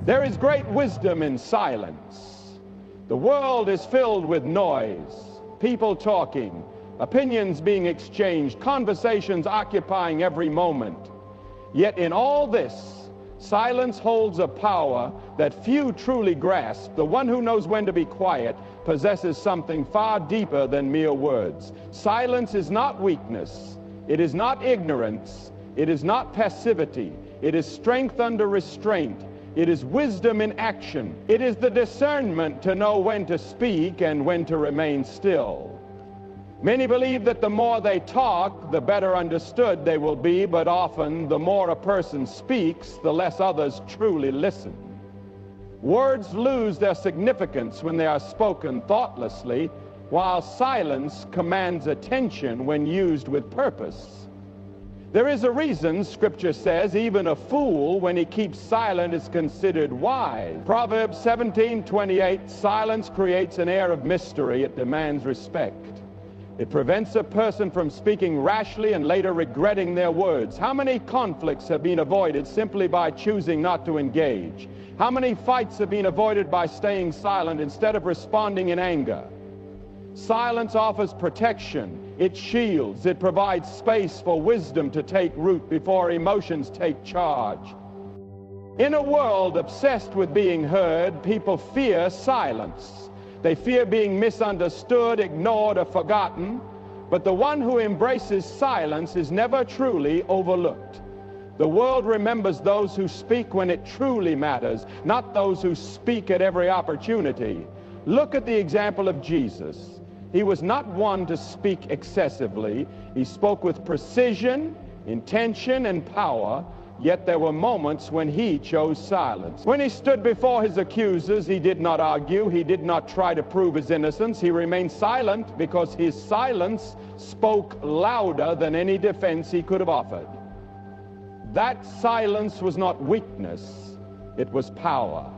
There is great wisdom in silence. The world is filled with noise, people talking, opinions being exchanged, conversations occupying every moment. Yet in all this, silence holds a power that few truly grasp. The one who knows when to be quiet possesses something far deeper than mere words. Silence is not weakness. It is not ignorance. It is not passivity. It is strength under restraint. It is wisdom in action. It is the discernment to know when to speak and when to remain still. Many believe that the more they talk, the better understood they will be, but often the more a person speaks, the less others truly listen. Words lose their significance when they are spoken thoughtlessly, while silence commands attention when used with purpose. There is a reason, Scripture says, even a fool, when he keeps silent, is considered wise. Proverbs 17:28, silence creates an air of mystery. It demands respect. It prevents a person from speaking rashly and later regretting their words. How many conflicts have been avoided simply by choosing not to engage? How many fights have been avoided by staying silent instead of responding in anger? Silence offers protection. It shields. It provides space for wisdom to take root before emotions take charge. In a world obsessed with being heard, people fear silence. They fear being misunderstood, ignored, or forgotten. But the one who embraces silence is never truly overlooked. The world remembers those who speak when it truly matters, not those who speak at every opportunity. Look at the example of Jesus. He was not one to speak excessively. He spoke with precision, intention, and power. Yet there were moments when he chose silence. When he stood before his accusers, he did not argue. He did not try to prove his innocence. He remained silent because his silence spoke louder than any defense he could have offered. That silence was not weakness. It was power.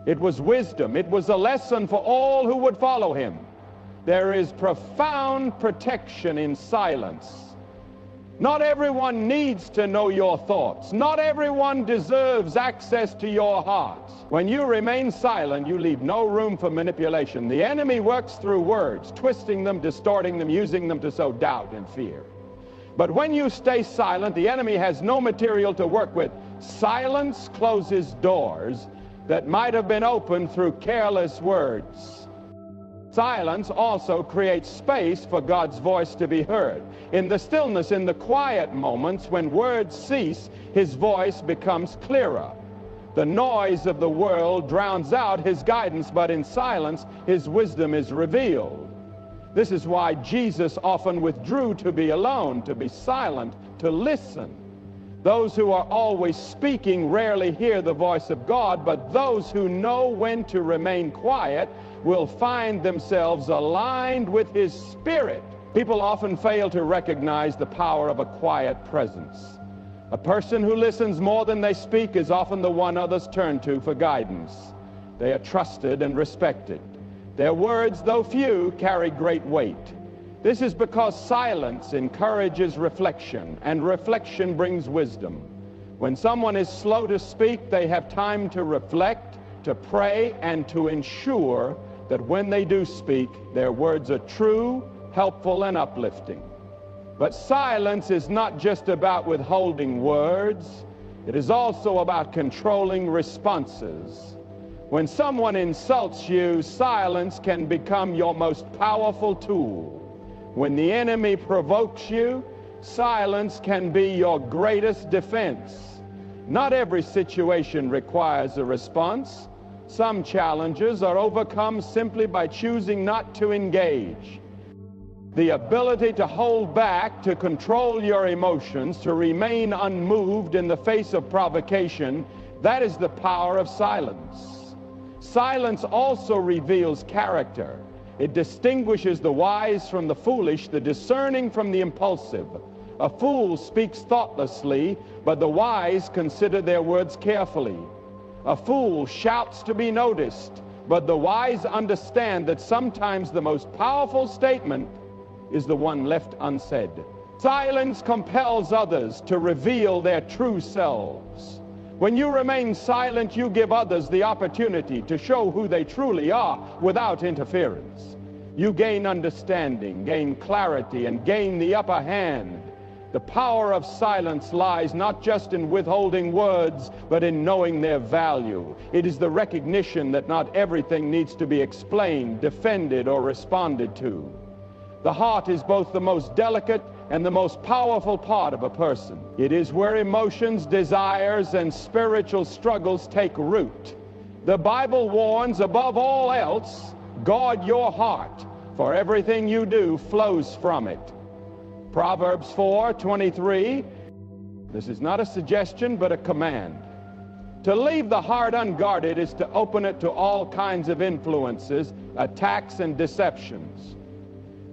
It was wisdom. It was a lesson for all who would follow him. There is profound protection in silence. Not everyone needs to know your thoughts. Not everyone deserves access to your heart. When you remain silent, you leave no room for manipulation. The enemy works through words, twisting them, distorting them, using them to sow doubt and fear. But when you stay silent, the enemy has no material to work with. Silence closes doors that might have been opened through careless words. Silence also creates space for God's voice to be heard. In the stillness, in the quiet moments, when words cease, his voice becomes clearer. The noise of the world drowns out his guidance, but in silence, his wisdom is revealed. This is why Jesus often withdrew to be alone, to be silent, to listen. Those who are always speaking rarely hear the voice of God, but those who know when to remain quiet will find themselves aligned with his spirit. People often fail to recognize the power of a quiet presence. A person who listens more than they speak is often the one others turn to for guidance. They are trusted and respected. Their words, though few, carry great weight. This is because silence encourages reflection, and reflection brings wisdom. When someone is slow to speak, they have time to reflect, to pray, and to ensure that when they do speak, their words are true, helpful, and uplifting. But silence is not just about withholding words. It is also about controlling responses. When someone insults you, silence can become your most powerful tool. When the enemy provokes you, silence can be your greatest defense. Not every situation requires a response. Some challenges are overcome simply by choosing not to engage. The ability to hold back, to control your emotions, to remain unmoved in the face of provocation, that is the power of silence. Silence also reveals character. It distinguishes the wise from the foolish, the discerning from the impulsive. A fool speaks thoughtlessly, but the wise consider their words carefully. A fool shouts to be noticed, but the wise understand that sometimes the most powerful statement is the one left unsaid. Silence compels others to reveal their true selves. When you remain silent, you give others the opportunity to show who they truly are without interference. You gain understanding, gain clarity, and gain the upper hand. The power of silence lies not just in withholding words, but in knowing their value. It is the recognition that not everything needs to be explained, defended, or responded to. The heart is both the most delicate and the most powerful part of a person. It is where emotions, desires, and spiritual struggles take root. The Bible warns, above all else, guard your heart, for everything you do flows from it. Proverbs 4:23, this is not a suggestion but a command. To leave the heart unguarded is to open it to all kinds of influences, attacks, and deceptions.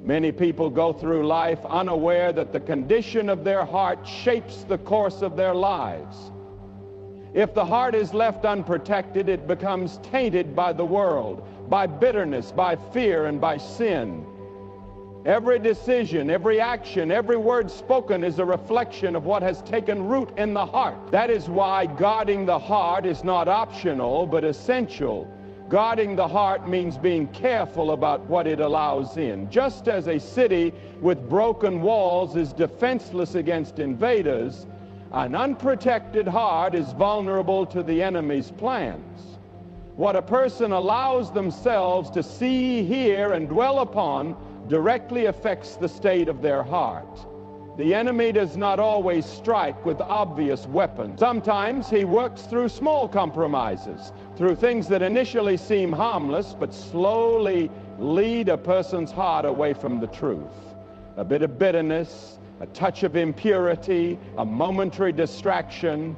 Many people go through life unaware that the condition of their heart shapes the course of their lives. If the heart is left unprotected, it becomes tainted by the world, by bitterness, by fear, and by sin. Every decision, every action, every word spoken is a reflection of what has taken root in the heart. That is why guarding the heart is not optional, but essential. Guarding the heart means being careful about what it allows in. Just as a city with broken walls is defenseless against invaders, an unprotected heart is vulnerable to the enemy's plans. What a person allows themselves to see, hear, and dwell upon directly affects the state of their heart. The enemy does not always strike with obvious weapons. Sometimes he works through small compromises, through things that initially seem harmless but slowly lead a person's heart away from the truth. A bit of bitterness, a touch of impurity, a momentary distraction.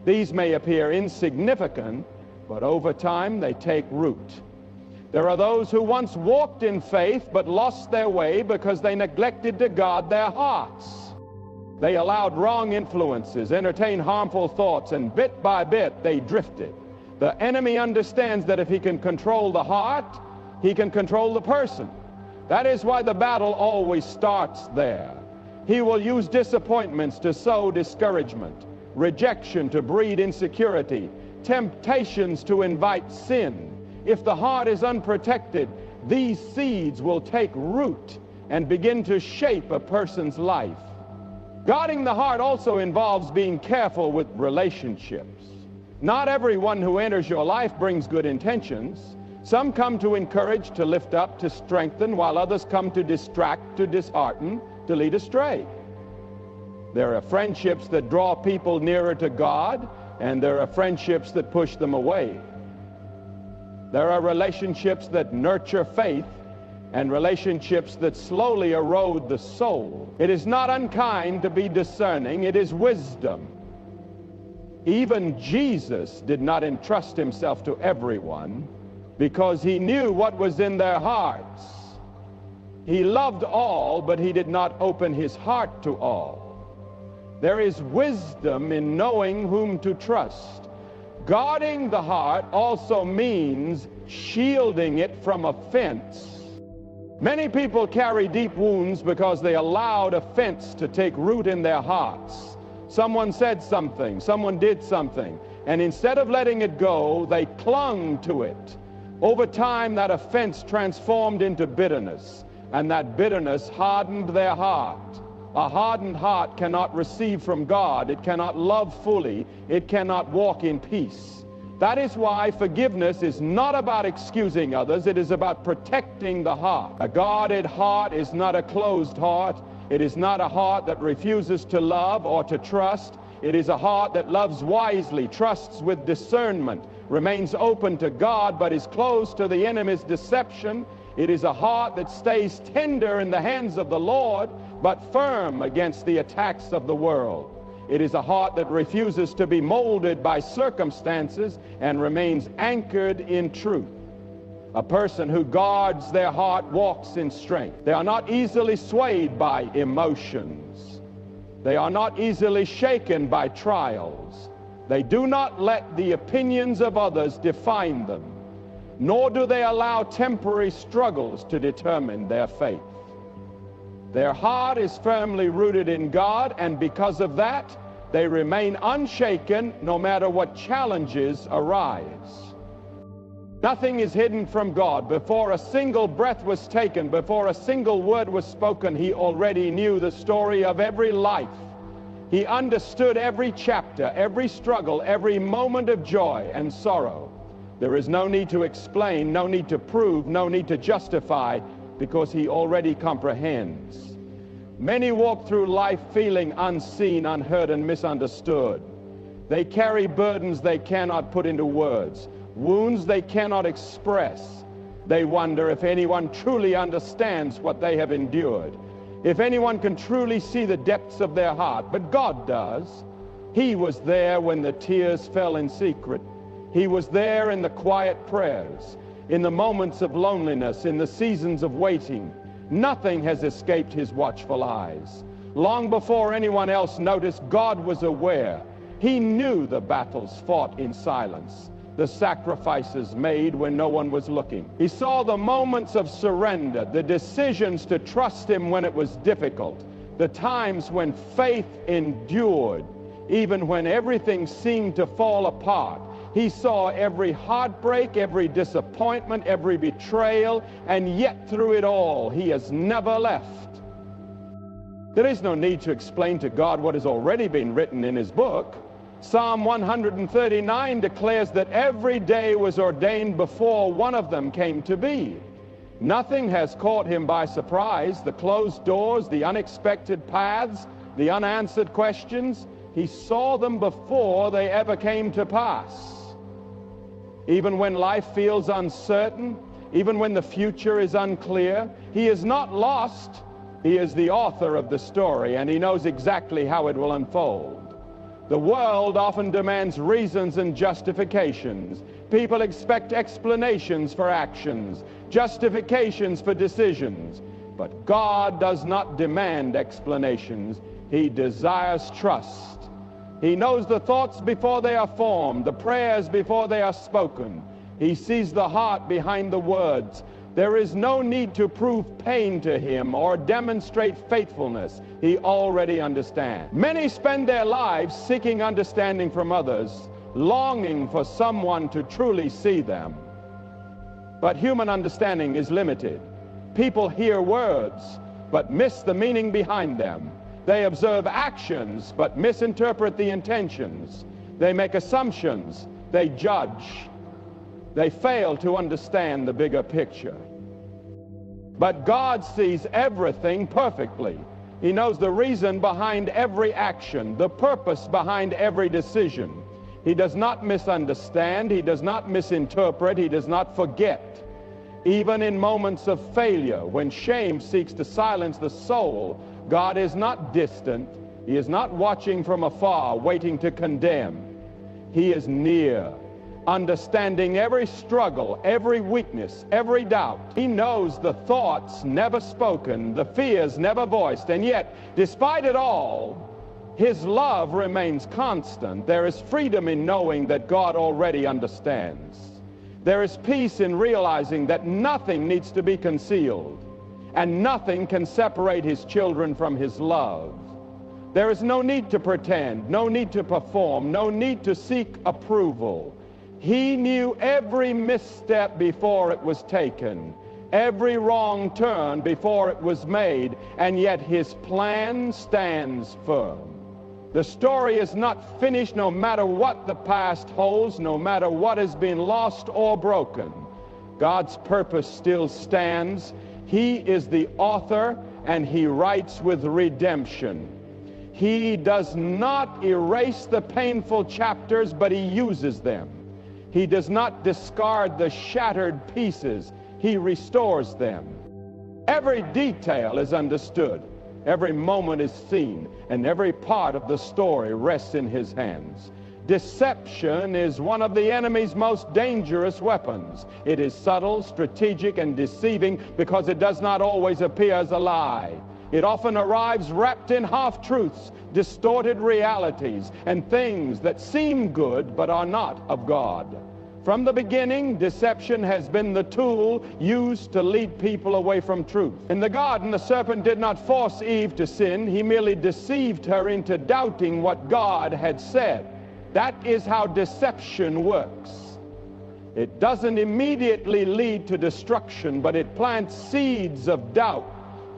These may appear insignificant, but over time they take root. There are those who once walked in faith but lost their way because they neglected to guard their hearts. They allowed wrong influences, entertained harmful thoughts, and bit by bit they drifted. The enemy understands that if he can control the heart, he can control the person. That is why the battle always starts there. He will use disappointments to sow discouragement, rejection to breed insecurity, temptations to invite sin. If the heart is unprotected, these seeds will take root and begin to shape a person's life. Guarding the heart also involves being careful with relationships. Not everyone who enters your life brings good intentions. Some come to encourage, to lift up, to strengthen, while others come to distract, to dishearten, to lead astray. There are friendships that draw people nearer to God, and there are friendships that push them away. There are relationships that nurture faith and relationships that slowly erode the soul. It is not unkind to be discerning, it is wisdom. Even Jesus did not entrust himself to everyone because he knew what was in their hearts. He loved all, but he did not open his heart to all. There is wisdom in knowing whom to trust. Guarding the heart also means shielding it from offense. Many people carry deep wounds because they allowed offense to take root in their hearts. Someone said something, someone did something, and instead of letting it go, they clung to it. Over time, that offense transformed into bitterness, and that bitterness hardened their heart. A hardened heart cannot receive from God. It cannot love fully. It cannot walk in peace. That is why forgiveness is not about excusing others. It is about protecting the heart. A guarded heart is not a closed heart. It is not a heart that refuses to love or to trust. It is a heart that loves wisely, trusts with discernment, remains open to God, but is closed to the enemy's deception. It is a heart that stays tender in the hands of the Lord, but firm against the attacks of the world. It is a heart that refuses to be molded by circumstances and remains anchored in truth. A person who guards their heart walks in strength. They are not easily swayed by emotions. They are not easily shaken by trials. They do not let the opinions of others define them, nor do they allow temporary struggles to determine their faith. Their heart is firmly rooted in God, and because of that, They remain unshaken no matter what challenges arise. Nothing is hidden from God. Before a single breath was taken, before a single word was spoken, he already knew the story of every life. He understood every chapter, every struggle, every moment of joy and sorrow. There is no need to explain, no need to prove, no need to justify, because he already comprehends. Many walk through life feeling unseen, unheard, and misunderstood. They carry burdens they cannot put into words, wounds they cannot express. They wonder if anyone truly understands what they have endured, if anyone can truly see the depths of their heart. But God does. He was there when the tears fell in secret. He was there in the quiet prayers, in the moments of loneliness, in the seasons of waiting. Nothing has escaped his watchful eyes. Long before anyone else noticed, God was aware. He knew the battles fought in silence, the sacrifices made when no one was looking. He saw the moments of surrender, the decisions to trust him when it was difficult, the times when faith endured, even when everything seemed to fall apart. He saw every heartbreak, every disappointment, every betrayal, and yet through it all, he has never left. There is no need to explain to God what has already been written in his book. Psalm 139 declares that every day was ordained before one of them came to be. Nothing has caught him by surprise. The closed doors, the unexpected paths, the unanswered questions, he saw them before they ever came to pass. Even when life feels uncertain, even when the future is unclear, he is not lost. He is the author of the story, and he knows exactly how it will unfold. The world often demands reasons and justifications. People expect explanations for actions, justifications for decisions. But God does not demand explanations. He desires trust. He knows the thoughts before they are formed, the prayers before they are spoken. He sees the heart behind the words. There is no need to prove pain to him or demonstrate faithfulness. He already understands. Many spend their lives seeking understanding from others, longing for someone to truly see them. But human understanding is limited. People hear words, but miss the meaning behind them. They observe actions, but misinterpret the intentions. They make assumptions. They judge. They fail to understand the bigger picture. But God sees everything perfectly. He knows the reason behind every action, the purpose behind every decision. He does not misunderstand. He does not misinterpret. He does not forget. Even in moments of failure, when shame seeks to silence the soul, God is not distant. He is not watching from afar, waiting to condemn. He is near, understanding every struggle, every weakness, every doubt. He knows the thoughts never spoken, the fears never voiced, and yet, despite it all, his love remains constant. There is freedom in knowing that God already understands. There is peace in realizing that nothing needs to be concealed, and nothing can separate his children from his love. There is no need to pretend, no need to perform, no need to seek approval. He knew every misstep before it was taken, every wrong turn before it was made, and yet his plan stands firm. The story is not finished no matter what the past holds, no matter what has been lost or broken. God's purpose still stands. He is the author, and he writes with redemption. He does not erase the painful chapters, but he uses them. He does not discard the shattered pieces. He restores them. Every detail is understood. Every moment is seen, and every part of the story rests in his hands. Deception is one of the enemy's most dangerous weapons. It is subtle, strategic, and deceiving because it does not always appear as a lie. It often arrives wrapped in half-truths, distorted realities, and things that seem good but are not of God. From the beginning, deception has been the tool used to lead people away from truth. In the garden, the serpent did not force Eve to sin. He merely deceived her into doubting what God had said. That is how deception works. It doesn't immediately lead to destruction, but it plants seeds of doubt,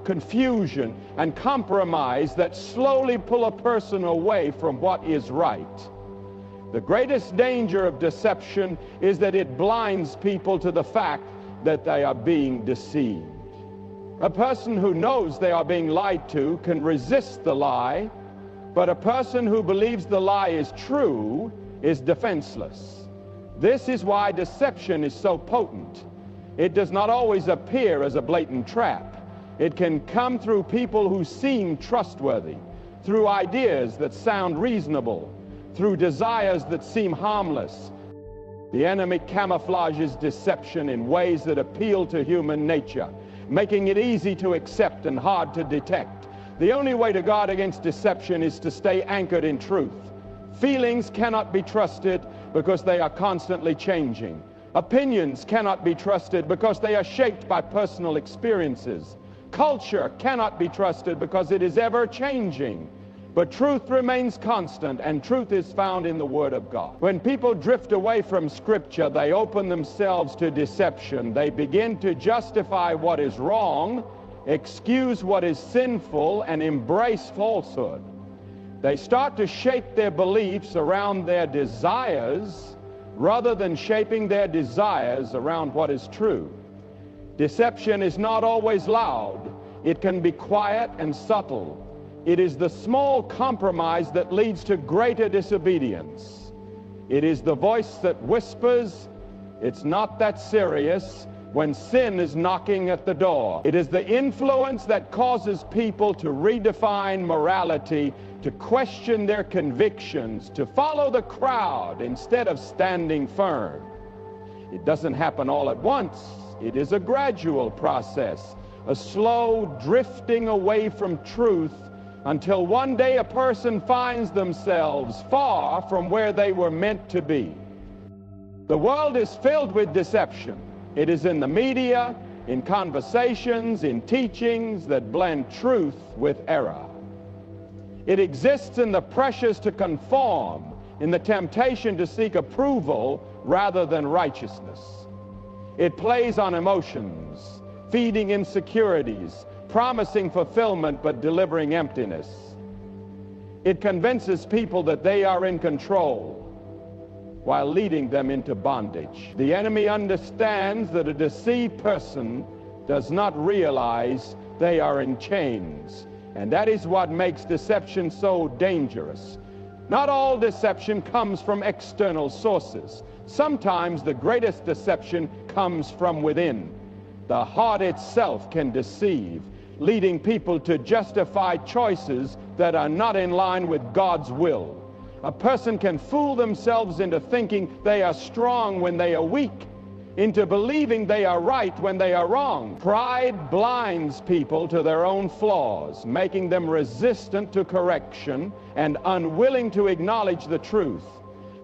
confusion, and compromise that slowly pull a person away from what is right. The greatest danger of deception is that it blinds people to the fact that they are being deceived. A person who knows they are being lied to can resist the lie, but a person who believes the lie is true is defenseless. This is why deception is so potent. It does not always appear as a blatant trap. It can come through people who seem trustworthy, through ideas that sound reasonable, through desires that seem harmless. The enemy camouflages deception in ways that appeal to human nature, making it easy to accept and hard to detect. The only way to guard against deception is to stay anchored in truth. Feelings cannot be trusted because they are constantly changing. Opinions cannot be trusted because they are shaped by personal experiences. Culture cannot be trusted because it is ever changing. But truth remains constant, and truth is found in the Word of God. When people drift away from Scripture, they open themselves to deception. They begin to justify what is wrong, excuse what is sinful, and embrace falsehood. They start to shape their beliefs around their desires rather than shaping their desires around what is true. Deception is not always loud. It can be quiet and subtle. It is the small compromise that leads to greater disobedience. It is the voice that whispers, "It's not that serious," when sin is knocking at the door. It is the influence that causes people to redefine morality, to question their convictions, to follow the crowd instead of standing firm. It doesn't happen all at once. It is a gradual process, a slow drifting away from truth, until one day a person finds themselves far from where they were meant to be. The world is filled with deception. It is in the media, in conversations, in teachings that blend truth with error. It exists in the pressures to conform, in the temptation to seek approval rather than righteousness. It plays on emotions, feeding insecurities, promising fulfillment but delivering emptiness. It convinces people that they are in control while leading them into bondage. The enemy understands that a deceived person does not realize they are in chains, and that is what makes deception so dangerous. Not all deception comes from external sources. Sometimes the greatest deception comes from within. The heart itself can deceive, leading people to justify choices that are not in line with God's will. A person can fool themselves into thinking they are strong when they are weak, into believing they are right when they are wrong. Pride blinds people to their own flaws, making them resistant to correction and unwilling to acknowledge the truth.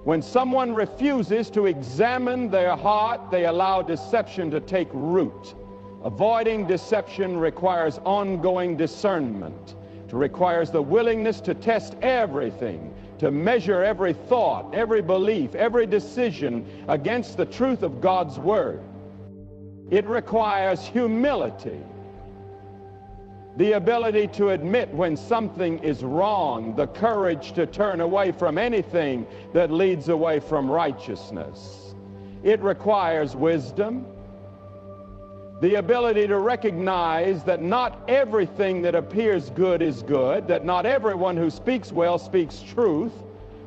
When someone refuses to examine their heart, they allow deception to take root. Avoiding deception requires ongoing discernment. It requires the willingness to test everything, to measure every thought, every belief, every decision against the truth of God's Word. It requires humility, the ability to admit when something is wrong, the courage to turn away from anything that leads away from righteousness. It requires wisdom, the ability to recognize that not everything that appears good is good, that not everyone who speaks well speaks truth,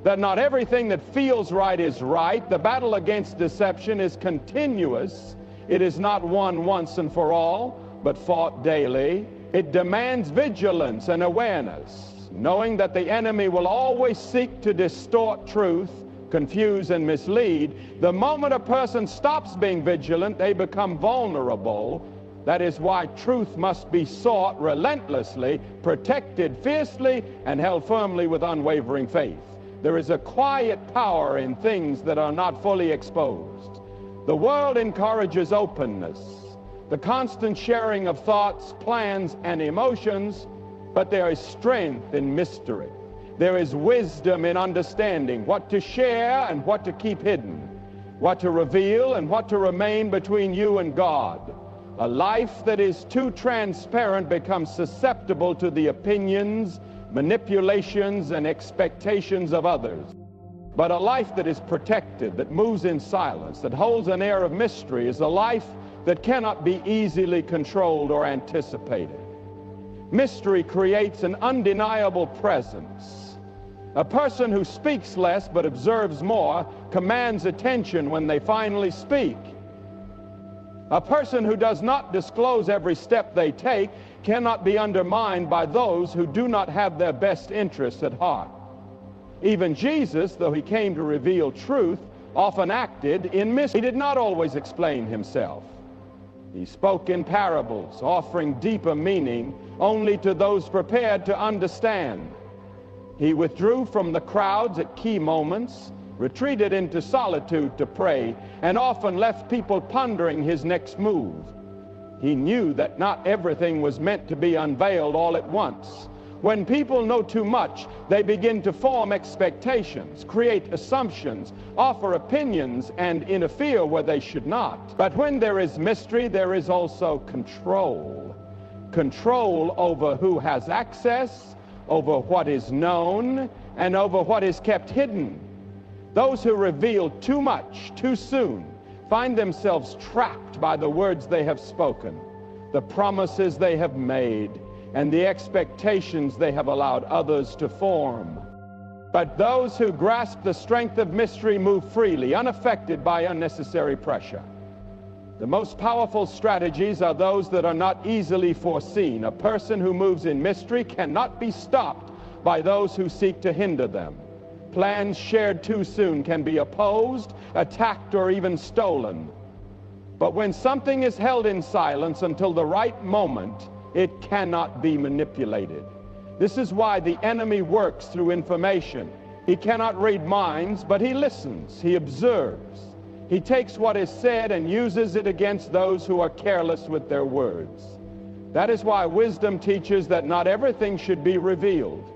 that not everything that feels right is right. The battle against deception is continuous. It is not won once and for all, but fought daily. It demands vigilance and awareness, knowing that the enemy will always seek to distort truth, confuse and mislead. The moment a person stops being vigilant, they become vulnerable. That is why truth must be sought relentlessly, protected fiercely, and held firmly with unwavering faith. There is a quiet power in things that are not fully exposed. The world encourages openness, the constant sharing of thoughts, plans, and emotions, but there is strength in mystery. There is wisdom in understanding what to share and what to keep hidden, what to reveal and what to remain between you and God. A life that is too transparent becomes susceptible to the opinions, manipulations, and expectations of others. But a life that is protected, that moves in silence, that holds an air of mystery, is a life that cannot be easily controlled or anticipated. Mystery creates an undeniable presence. A person who speaks less but observes more commands attention when they finally speak. A person who does not disclose every step they take cannot be undermined by those who do not have their best interests at heart. Even Jesus, though he came to reveal truth, often acted in mystery. He did not always explain himself. He spoke in parables, offering deeper meaning only to those prepared to understand. He withdrew from the crowds at key moments, retreated into solitude to pray, and often left people pondering his next move. He knew that not everything was meant to be unveiled all at once. When people know too much, they begin to form expectations, create assumptions, offer opinions, and interfere where they should not. But when there is mystery, there is also control. Control over who has access, over what is known, and over what is kept hidden. Those who reveal too much too soon find themselves trapped by the words they have spoken, the promises they have made, and the expectations they have allowed others to form. But those who grasp the strength of mystery move freely, unaffected by unnecessary pressure. The most powerful strategies are those that are not easily foreseen. A person who moves in mystery cannot be stopped by those who seek to hinder them. Plans shared too soon can be opposed, attacked, or even stolen. But when something is held in silence until the right moment, it cannot be manipulated. This is why the enemy works through information. He cannot read minds, but he listens, he observes. He takes what is said and uses it against those who are careless with their words. That is why wisdom teaches that not everything should be revealed.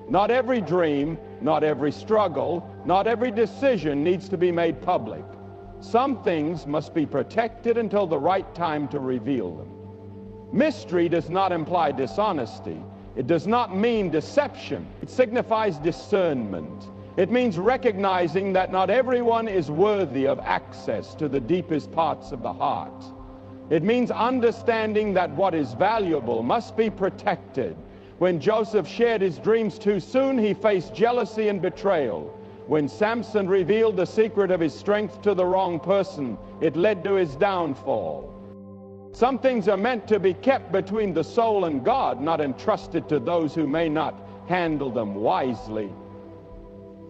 Not every dream, not every struggle, not every decision needs to be made public. Some things must be protected until the right time to reveal them. Mystery does not imply dishonesty. It does not mean deception. It signifies discernment. It means recognizing that not everyone is worthy of access to the deepest parts of the heart. It means understanding that what is valuable must be protected. When Joseph shared his dreams too soon, he faced jealousy and betrayal. When Samson revealed the secret of his strength to the wrong person, it led to his downfall. Some things are meant to be kept between the soul and God, not entrusted to those who may not handle them wisely.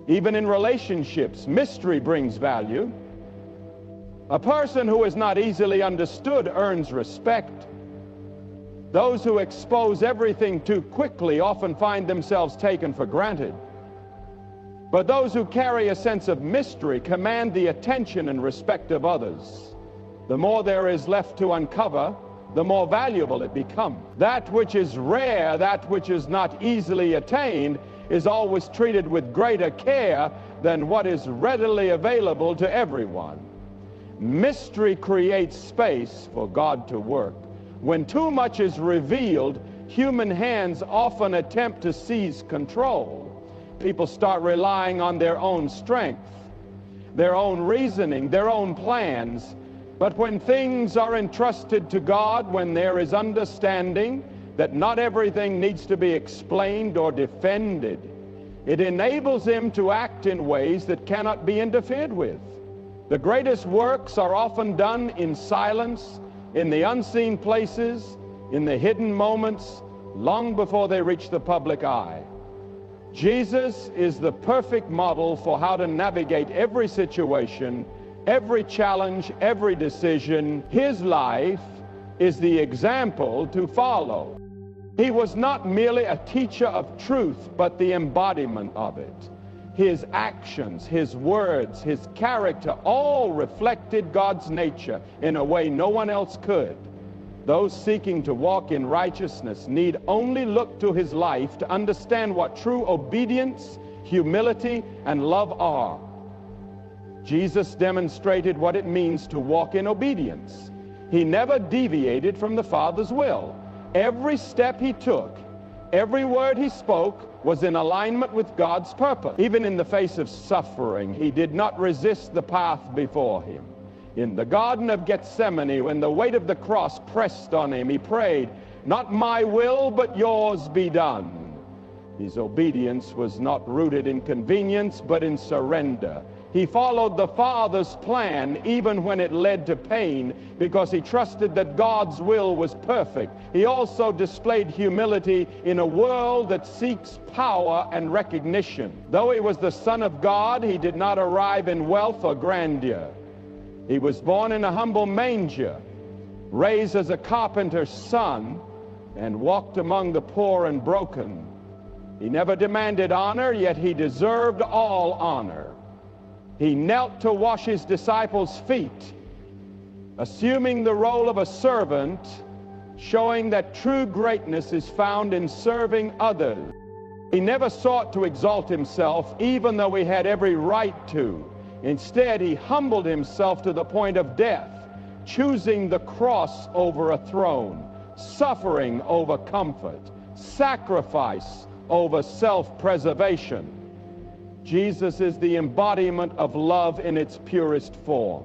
Even in relationships, mystery brings value. A person who is not easily understood earns respect. Those who expose everything too quickly often find themselves taken for granted. But those who carry a sense of mystery command the attention and respect of others. The more there is left to uncover, the more valuable it becomes. That which is rare, that which is not easily attained, is always treated with greater care than what is readily available to everyone. Mystery creates space for God to work. When too much is revealed, human hands often attempt to seize control. People start relying on their own strength, their own reasoning, their own plans. But when things are entrusted to God, when there is understanding that not everything needs to be explained or defended, it enables him to act in ways that cannot be interfered with. The greatest works are often done in silence, in the unseen places, in the hidden moments, long before they reach the public eye. Jesus is the perfect model for how to navigate every situation, every challenge, every decision. His life is the example to follow. He was not merely a teacher of truth, but the embodiment of it. his actions, his words, his character, all reflected God's nature in a way no one else could. Those seeking to walk in righteousness need only look to his life to understand what true obedience, humility, and love are. Jesus demonstrated what it means to walk in obedience. He never deviated from the Father's will. Every step he took, every word he spoke, was in alignment with God's purpose. Even in the face of suffering, he did not resist the path before him. In the Garden of Gethsemane, when the weight of the cross pressed on him, he prayed, "Not my will, but yours be done." His obedience was not rooted in convenience, but in surrender. He followed the Father's plan even when it led to pain, because he trusted that God's will was perfect. He also displayed humility in a world that seeks power and recognition. Though he was the Son of God, he did not arrive in wealth or grandeur. He was born in a humble manger, raised as a carpenter's son, and walked among the poor and broken. He never demanded honor, yet he deserved all honor. He knelt to wash his disciples' feet, assuming the role of a servant, showing that true greatness is found in serving others. He never sought to exalt himself, even though he had every right to. Instead, he humbled himself to the point of death, choosing the cross over a throne, suffering over comfort, sacrifice over self-preservation. Jesus is the embodiment of love in its purest form.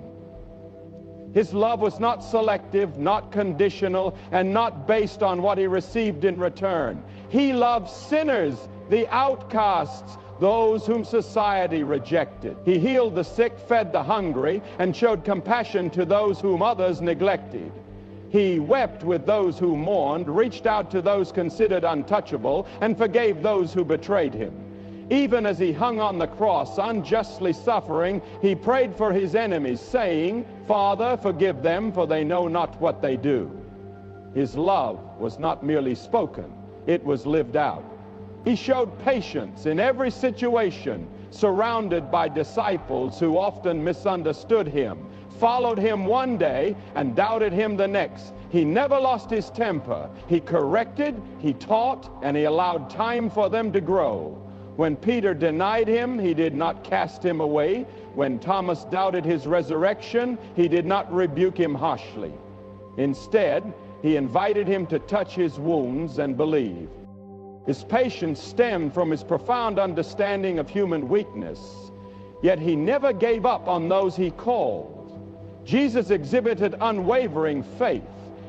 His love was not selective, not conditional, and not based on what he received in return. He loved sinners, the outcasts, those whom society rejected. He healed the sick, fed the hungry, and showed compassion to those whom others neglected. He wept with those who mourned, reached out to those considered untouchable, and forgave those who betrayed him. Even as he hung on the cross, unjustly suffering, he prayed for his enemies, saying, "Father, forgive them, for they know not what they do." His love was not merely spoken, it was lived out. He showed patience in every situation, surrounded by disciples who often misunderstood him, followed him one day and doubted him the next. He never lost his temper. He corrected, he taught, and he allowed time for them to grow. When Peter denied him, he did not cast him away. When Thomas doubted his resurrection, he did not rebuke him harshly. Instead, he invited him to touch his wounds and believe. His patience stemmed from his profound understanding of human weakness, yet he never gave up on those he called. Jesus exhibited unwavering faith.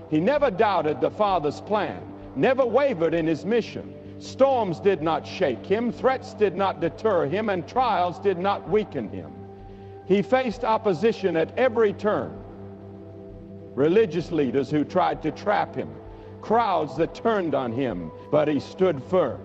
He never doubted the Father's plan, never wavered in his mission. Storms did not shake him, threats did not deter him, and trials did not weaken him. He faced opposition at every turn. Religious leaders who tried to trap him, crowds that turned on him, but he stood firm.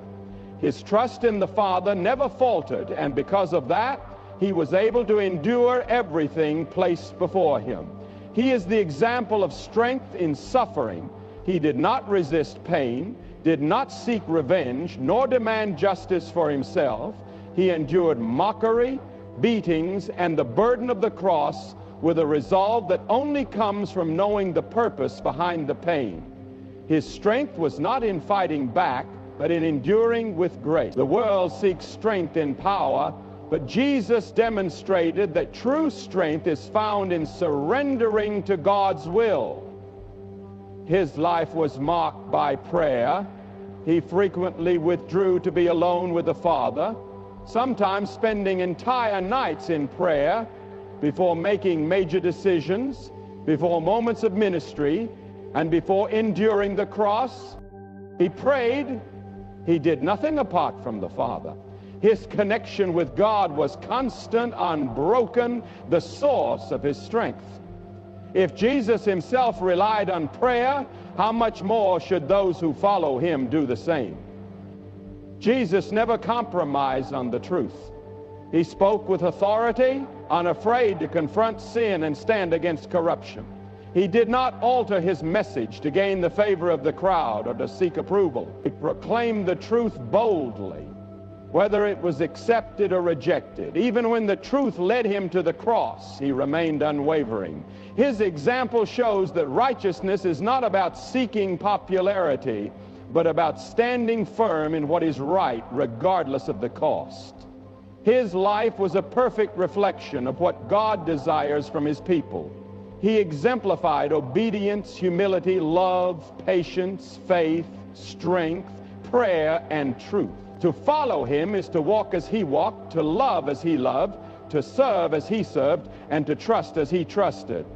His trust in the Father never faltered, and because of that, he was able to endure everything placed before him. He is the example of strength in suffering. He did not resist pain, did not seek revenge, nor demand justice for himself. He endured mockery, beatings, and the burden of the cross with a resolve that only comes from knowing the purpose behind the pain. His strength was not in fighting back, but in enduring with grace. The world seeks strength in power, but Jesus demonstrated that true strength is found in surrendering to God's will. His life was marked by prayer. He frequently withdrew to be alone with the Father, sometimes spending entire nights in prayer before making major decisions, before moments of ministry, and before enduring the cross. He prayed. He did nothing apart from the Father. His connection with God was constant, unbroken, the source of his strength. If Jesus himself relied on prayer, how much more should those who follow him do the same? Jesus never compromised on the truth. He spoke with authority, unafraid to confront sin and stand against corruption. He did not alter his message to gain the favor of the crowd or to seek approval. He proclaimed the truth boldly. whether it was accepted or rejected. Even when the truth led him to the cross, he remained unwavering. His example shows that righteousness is not about seeking popularity, but about standing firm in what is right, regardless of the cost. His life was a perfect reflection of what God desires from his people. He exemplified obedience, humility, love, patience, faith, strength, prayer, and truth. To follow him is to walk as he walked, to love as he loved, to serve as he served, and to trust as he trusted.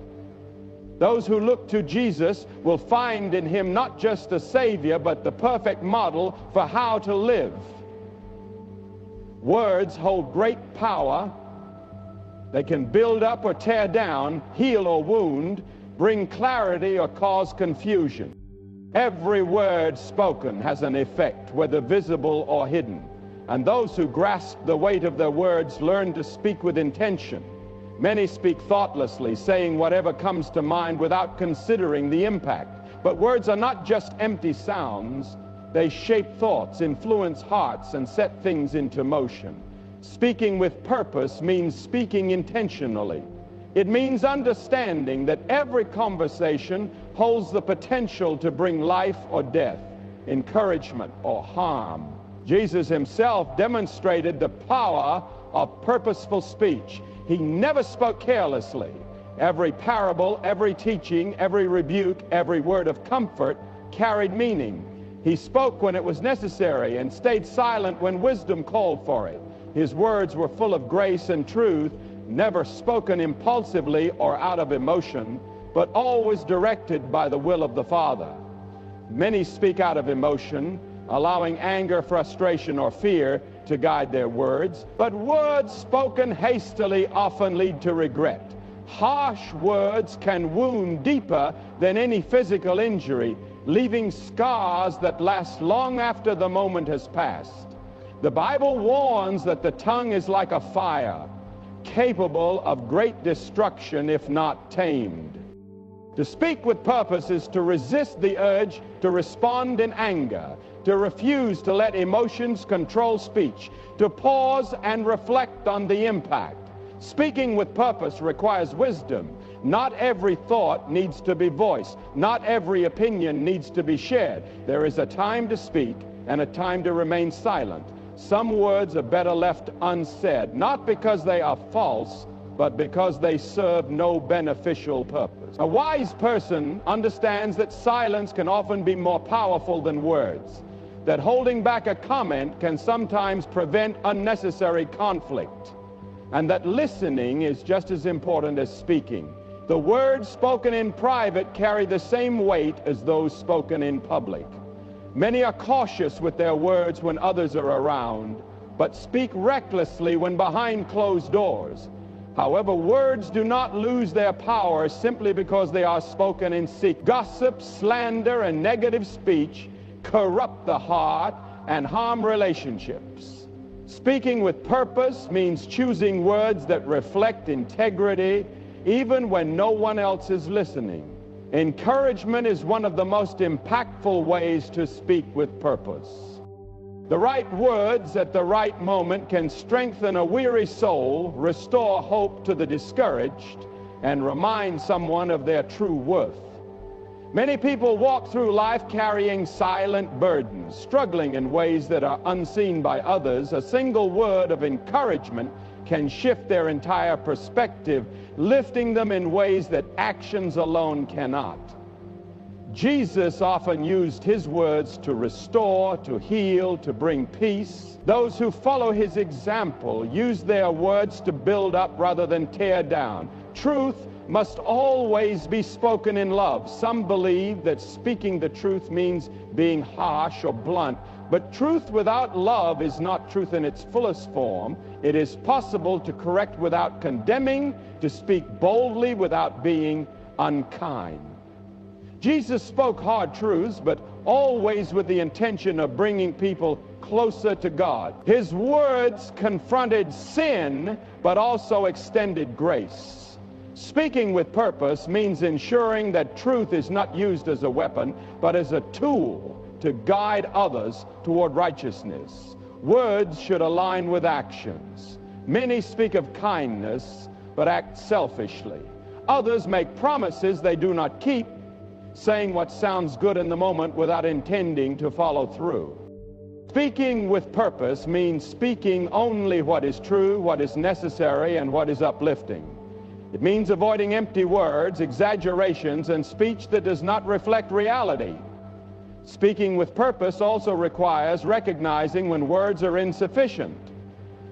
Those who look to Jesus will find in him not just a Savior, but the perfect model for how to live. Words hold great power. They can build up or tear down, heal or wound, bring clarity or cause confusion. Every word spoken has an effect, whether visible or hidden. And those who grasp the weight of their words learn to speak with intention. Many speak thoughtlessly, saying whatever comes to mind without considering the impact. But words are not just empty sounds. They shape thoughts, influence hearts, and set things into motion. Speaking with purpose means speaking intentionally. It means understanding that every conversation holds the potential to bring life or death, encouragement or harm. Jesus himself demonstrated the power of purposeful speech. He never spoke carelessly. Every parable, every teaching, every rebuke, every word of comfort carried meaning. He spoke when it was necessary and stayed silent when wisdom called for it. His words were full of grace and truth, never spoken impulsively or out of emotion, but always directed by the will of the Father. Many speak out of emotion, allowing anger, frustration, or fear to guide their words. But words spoken hastily often lead to regret. Harsh words can wound deeper than any physical injury, leaving scars that last long after the moment has passed. The Bible warns that the tongue is like a fire, capable of great destruction if not tamed. To speak with purpose is to resist the urge to respond in anger, to refuse to let emotions control speech, to pause and reflect on the impact. Speaking with purpose requires wisdom. Not every thought needs to be voiced. Not every opinion needs to be shared. There is a time to speak and a time to remain silent. Some words are better left unsaid, not because they are false, but because they serve no beneficial purpose. A wise person understands that silence can often be more powerful than words, that holding back a comment can sometimes prevent unnecessary conflict, and that listening is just as important as speaking. The words spoken in private carry the same weight as those spoken in public. Many are cautious with their words when others are around, but speak recklessly when behind closed doors. However, words do not lose their power simply because they are spoken in secret. Gossip, slander, and negative speech corrupt the heart and harm relationships. Speaking with purpose means choosing words that reflect integrity, even when no one else is listening. Encouragement is one of the most impactful ways to speak with purpose. The right words at the right moment can strengthen a weary soul, restore hope to the discouraged, and remind someone of their true worth. Many people walk through life carrying silent burdens, struggling in ways that are unseen by others. A single word of encouragement can shift their entire perspective, lifting them in ways that actions alone cannot. Jesus often used his words to restore, to heal, to bring peace. Those who follow his example use their words to build up rather than tear down. Truth must always be spoken in love. Some believe that speaking the truth means being harsh or blunt, but truth without love is not truth in its fullest form. It is possible to correct without condemning, to speak boldly without being unkind. Jesus spoke hard truths, but always with the intention of bringing people closer to God. His words confronted sin, but also extended grace. Speaking with purpose means ensuring that truth is not used as a weapon, but as a tool to guide others toward righteousness. Words should align with actions. Many speak of kindness, but act selfishly. Others make promises they do not keep, saying what sounds good in the moment without intending to follow through. Speaking with purpose means speaking only what is true, what is necessary, and what is uplifting. It means avoiding empty words, exaggerations, and speech that does not reflect reality. Speaking with purpose also requires recognizing when words are insufficient.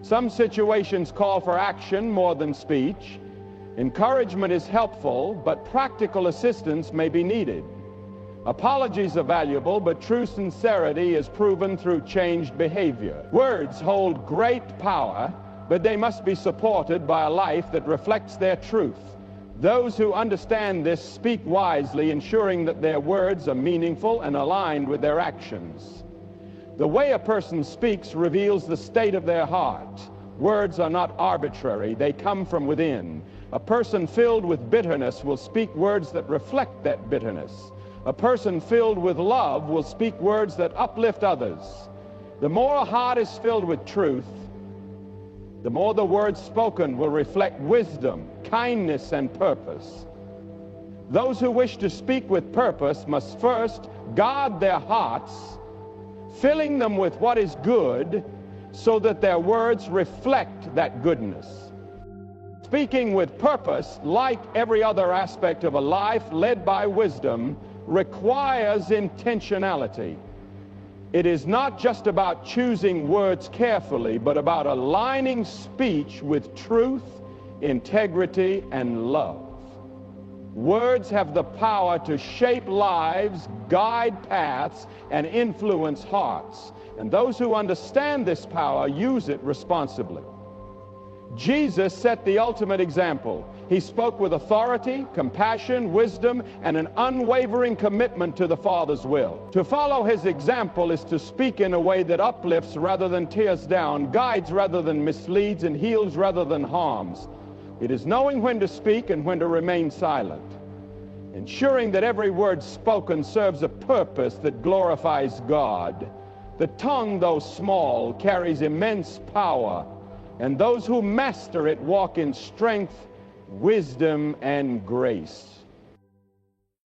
Some situations call for action more than speech. Encouragement is helpful, but practical assistance may be needed. Apologies are valuable, but true sincerity is proven through changed behavior. Words hold great power, but they must be supported by a life that reflects their truth. Those who understand this speak wisely, ensuring that their words are meaningful and aligned with their actions. The way a person speaks reveals the state of their heart. Words are not arbitrary, they come from within. A person filled with bitterness will speak words that reflect that bitterness. A person filled with love will speak words that uplift others. The more a heart is filled with truth, the more the words spoken will reflect wisdom, kindness, and purpose. Those who wish to speak with purpose must first guard their hearts, filling them with what is good, so that their words reflect that goodness. Speaking with purpose, like every other aspect of a life led by wisdom, requires intentionality. It is not just about choosing words carefully, but about aligning speech with truth, integrity, and love. Words have the power to shape lives, guide paths, and influence hearts. And those who understand this power use it responsibly. Jesus set the ultimate example. He spoke with authority, compassion, wisdom, and an unwavering commitment to the Father's will. To follow his example is to speak in a way that uplifts rather than tears down, guides rather than misleads, and heals rather than harms. It is knowing when to speak and when to remain silent, ensuring that every word spoken serves a purpose that glorifies God. The tongue, though small, carries immense power, and those who master it walk in strength, wisdom, and grace.